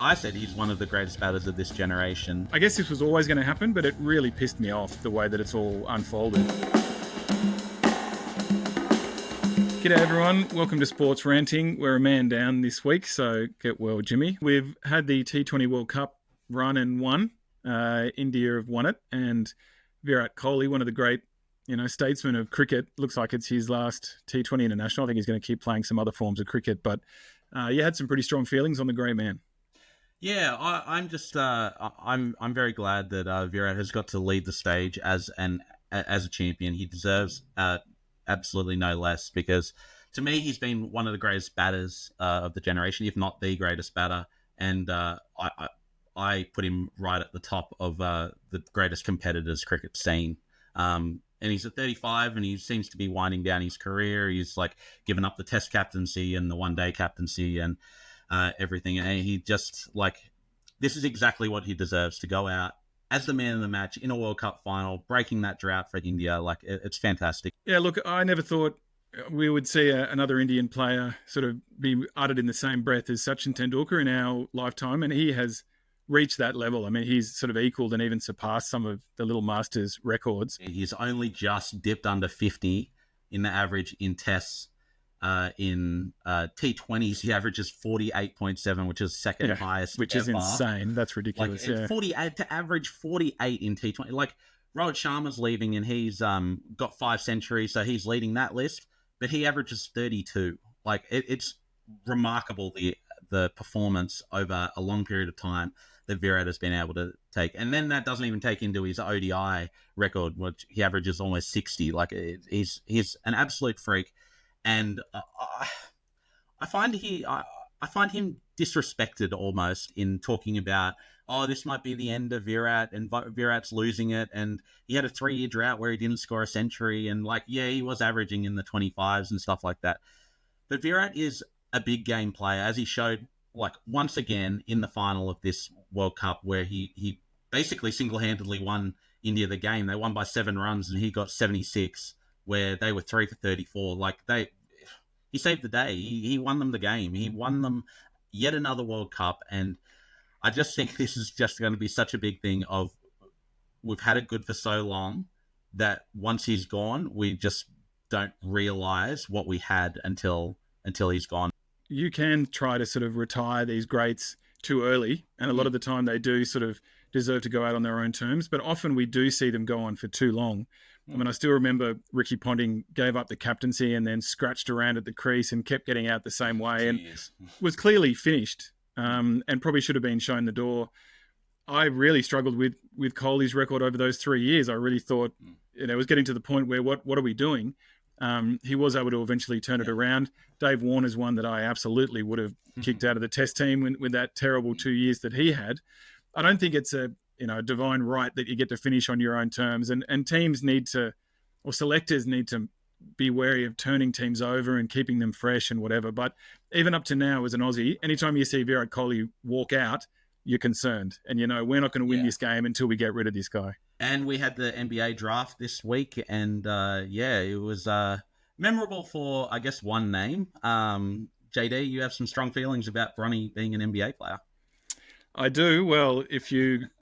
I said he's one of the greatest batters of this generation. I guess this was always going to happen, but it really pissed me off the way that it's all unfolded. G'day everyone, welcome to Sports Ranting. We're a man down this week, so get well, Jimmy. We've had the T20 World Cup run and won. India have won it, and Virat Kohli, one of the great statesmen of cricket, looks like it's his last T20 international. I think he's going to keep playing some other forms of cricket, but you had some pretty strong feelings on the great man. Yeah, I'm very glad that Virat has got to lead the stage as a champion. He deserves absolutely no less, because to me he's been one of the greatest batters of the generation, if not the greatest batter, and I put him right at the top of the greatest competitors cricket's seen. And he's at 35, and he seems to be winding down his career. He's like given up the Test captaincy and the one-day captaincy and everything. And he just, this is exactly what he deserves, to go out as the man of the match in a World Cup final, breaking that drought for India. It's fantastic. Yeah, look, I never thought we would see another Indian player sort of be uttered in the same breath as Sachin Tendulkar in our lifetime, and he has reached that level. I mean, he's sort of equaled and even surpassed some of the Little Masters records. He's only just dipped under 50 in the average in tests. In T20s, he averages 48.7, which is second highest, which ever. Is insane. That's ridiculous. 48 to average 48 in T20. Rohit Sharma's leaving, and he's got 5 centuries, so he's leading that list. But he averages 32. It's remarkable, the performance over a long period of time that Virat has been able to take. And then that doesn't even take into his ODI record, which he averages almost 60. He's an absolute freak. And I find him disrespected almost in talking about, this might be the end of Virat, and Virat's losing it, and he had a 3-year drought where he didn't score a century, and he was averaging in the 25s and stuff like that. But Virat is a big game player, as he showed once again in the final of this World Cup, where he basically single-handedly won India the game. They won by 7 runs, and he got 76. Where they were 3 for 34. He saved the day. He won them the game. He won them yet another World Cup. And I just think this is just going to be such a big thing of, we've had it good for so long that once he's gone, we just don't realize what we had until he's gone. You can try to sort of retire these greats too early, and a lot of the time they do sort of deserve to go out on their own terms, but often we do see them go on for too long. I mean, I still remember Ricky Ponting gave up the captaincy and then scratched around at the crease and kept getting out the same way, and was clearly finished, and probably should have been shown the door. I really struggled with Kohli's record over those 3 years. I really thought it was getting to the point where what are we doing? He was able to eventually turn it around. Dave Warner's one that I absolutely would have kicked out of the Test team with that terrible 2 years that he had. I don't think it's a divine right that you get to finish on your own terms, and teams need to, or selectors need to, be wary of turning teams over and keeping them fresh and whatever. But even up to now, as an Aussie, anytime you see Virat Kohli walk out, you're concerned, and we're not going to win this game until we get rid of this guy. And we had the NBA draft this week, and it was memorable for, I guess, one name. JD, you have some strong feelings about Bronny being an NBA player. I do. Well,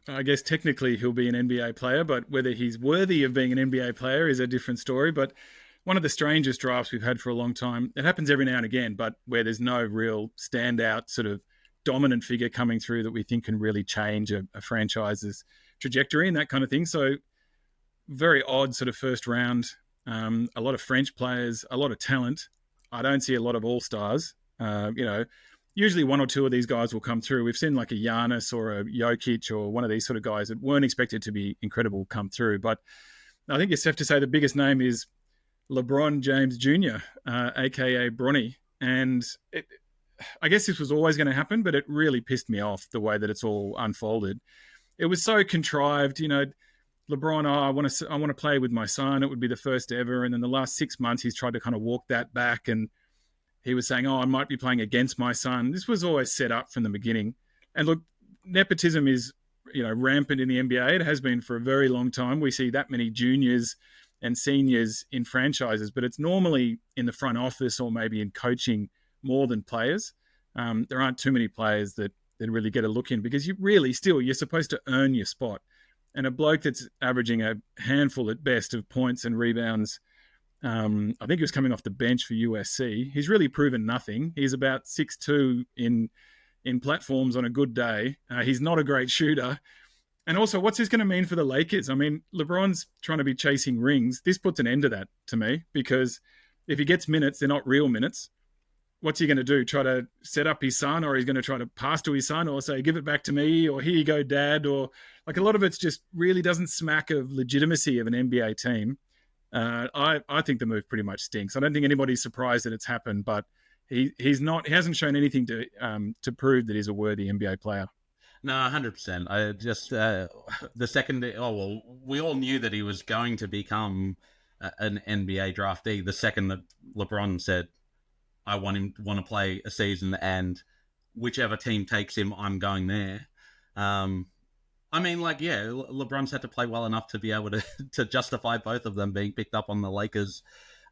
I guess technically he'll be an NBA player, but whether he's worthy of being an NBA player is a different story. But one of the strangest drafts we've had for a long time. It happens every now and again, but where there's no real standout sort of dominant figure coming through that we think can really change a franchise's trajectory and that kind of thing. So very odd sort of first round. A lot of French players, a lot of talent. I don't see a lot of all-stars. Usually 1 or 2 of these guys will come through. We've seen like a Giannis or a Jokic or one of these sort of guys that weren't expected to be incredible come through. But I think it's safe to say the biggest name is LeBron James Jr., a.k.a. Bronny. And I guess this was always going to happen, but it really pissed me off the way that it's all unfolded. It was so contrived. LeBron, I want to play with my son. It would be the first ever. And then the last 6 months, he's tried to kind of walk that back, and he was saying, I might be playing against my son. This was always set up from the beginning. And look, nepotism is, rampant in the NBA. It has been for a very long time. We see that many juniors and seniors in franchises, but it's normally in the front office or maybe in coaching more than players. There aren't too many players that than really get a look in, because you're supposed to earn your spot. And a bloke that's averaging a handful at best of points and rebounds, I think he was coming off the bench for USC. He's really proven nothing. He's about 6'2" in platforms on a good day. He's not a great shooter. And also, what's this going to mean for the Lakers? I mean, LeBron's trying to be chasing rings. This puts an end to that to me, because if he gets minutes, they're not real minutes. What's he going to do? Try to set up his son, or he's going to try to pass to his son, or say, give it back to me, or here you go, dad, or like a lot of it's just really doesn't smack of legitimacy of an NBA team. I think the move pretty much stinks. I don't think anybody's surprised that it's happened, but he hasn't shown anything to prove that he's a worthy NBA player. No, 100%. I just the second. Oh well, we all knew that he was going to become an NBA draftee. The second that LeBron said, "I want to play a season, and whichever team takes him, I'm going there." I mean, like, yeah, LeBron's had to play well enough to be able to justify both of them being picked up on the Lakers,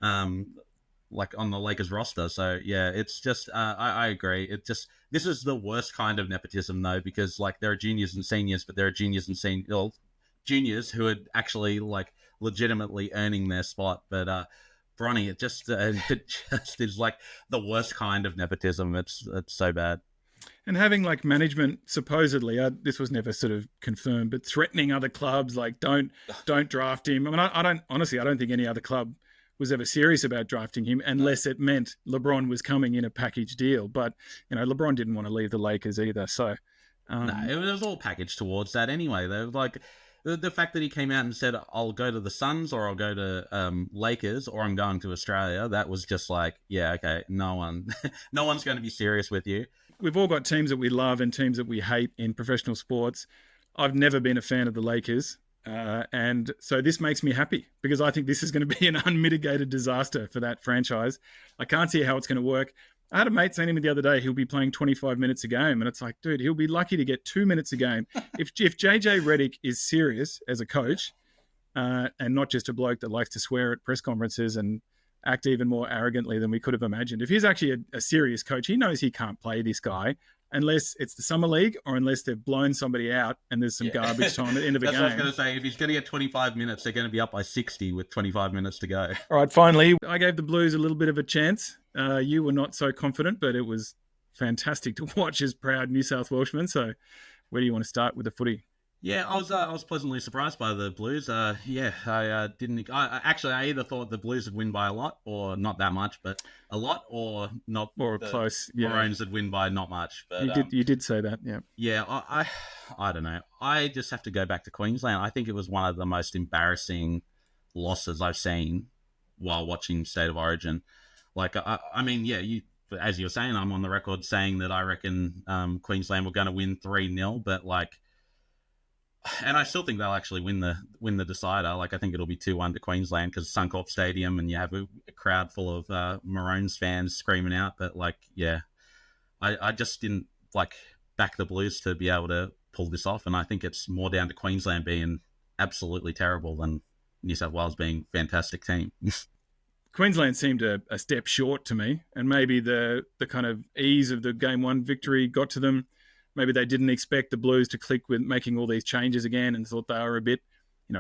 like on the Lakers roster. So yeah, it's just I agree. This is the worst kind of nepotism though, because like there are juniors and seniors, but there are juniors and juniors who are actually like legitimately earning their spot. But Bronny, it just is like the worst kind of nepotism. It's so bad. And having like management supposedly, this was never sort of confirmed, but threatening other clubs like don't draft him. I mean, I don't think any other club was ever serious about drafting him unless it meant LeBron was coming in a package deal. But LeBron didn't want to leave the Lakers either. So no, it was all packaged towards that anyway. They were like the fact that he came out and said, "I'll go to the Suns, or I'll go to Lakers, or I'm going to Australia." That was just like, yeah, okay, no one's going to be serious with you. We've all got teams that we love and teams that we hate in professional sports. I've never been a fan of the Lakers. And so this makes me happy, because I think this is going to be an unmitigated disaster for that franchise. I can't see how it's going to work. I had a mate saying to me the other day, he'll be playing 25 minutes a game. And it's like, dude, he'll be lucky to get 2 minutes a game. If JJ Redick is serious as a coach, and not just a bloke that likes to swear at press conferences and act even more arrogantly than we could have imagined. If he's actually a serious coach, he knows he can't play this guy unless it's the summer league, or unless they've blown somebody out and there's some garbage time at the end of a game. That's what I was going to say. If he's going to get 25 minutes, they're going to be up by 60 with 25 minutes to go. All right, finally, I gave the Blues a little bit of a chance. You were not so confident, but it was fantastic to watch as proud New South Welshmen. So where do you want to start with the footy? Yeah, I was pleasantly surprised by the Blues. I didn't. I either thought the Blues would win by a lot, or not that much, but a lot, or not, or close. Yeah, Maroons would win by not much. But you did say that, yeah. Yeah, I don't know. I just have to go back to Queensland. I think it was one of the most embarrassing losses I've seen while watching State of Origin. Like, I mean, yeah, as you were saying, I'm on the record saying that I reckon Queensland were going to win 3-0, but like. And I still think they'll actually win the decider. Like, I think it'll be 2-1 to Queensland, because Suncorp Stadium, and you have a crowd full of Maroons fans screaming out. But like, yeah, I just didn't like back the Blues to be able to pull this off. And I think it's more down to Queensland being absolutely terrible than New South Wales being a fantastic team. Queensland seemed a step short to me, and maybe the kind of ease of the game one victory got to them. Maybe they didn't expect the Blues to click with making all these changes again, and thought they were a bit,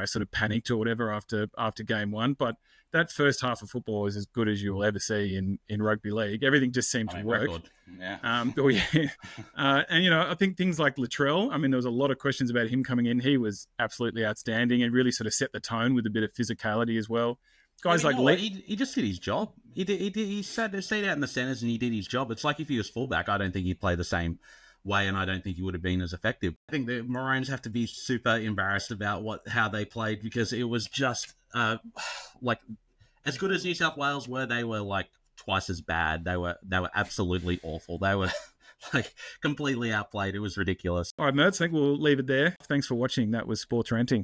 sort of panicked or whatever after game one. But that first half of football is as good as you will ever see in rugby league. Everything just seemed to work. Record. Yeah. And I think things like Latrell. I mean, there was a lot of questions about him coming in. He was absolutely outstanding and really sort of set the tone with a bit of physicality as well. Guys he just did his job. He sat out in the centres and he did his job. It's like if he was fullback, I don't think he'd play the same way, and I don't think he would have been as effective. I think the Maroons have to be super embarrassed about how they played, because it was just like as good as New South Wales were, they were like twice as bad. They were absolutely awful. They were like completely outplayed. It was ridiculous. All right, Mertz, I think we'll leave it there. Thanks for watching. That was Sports Ranting.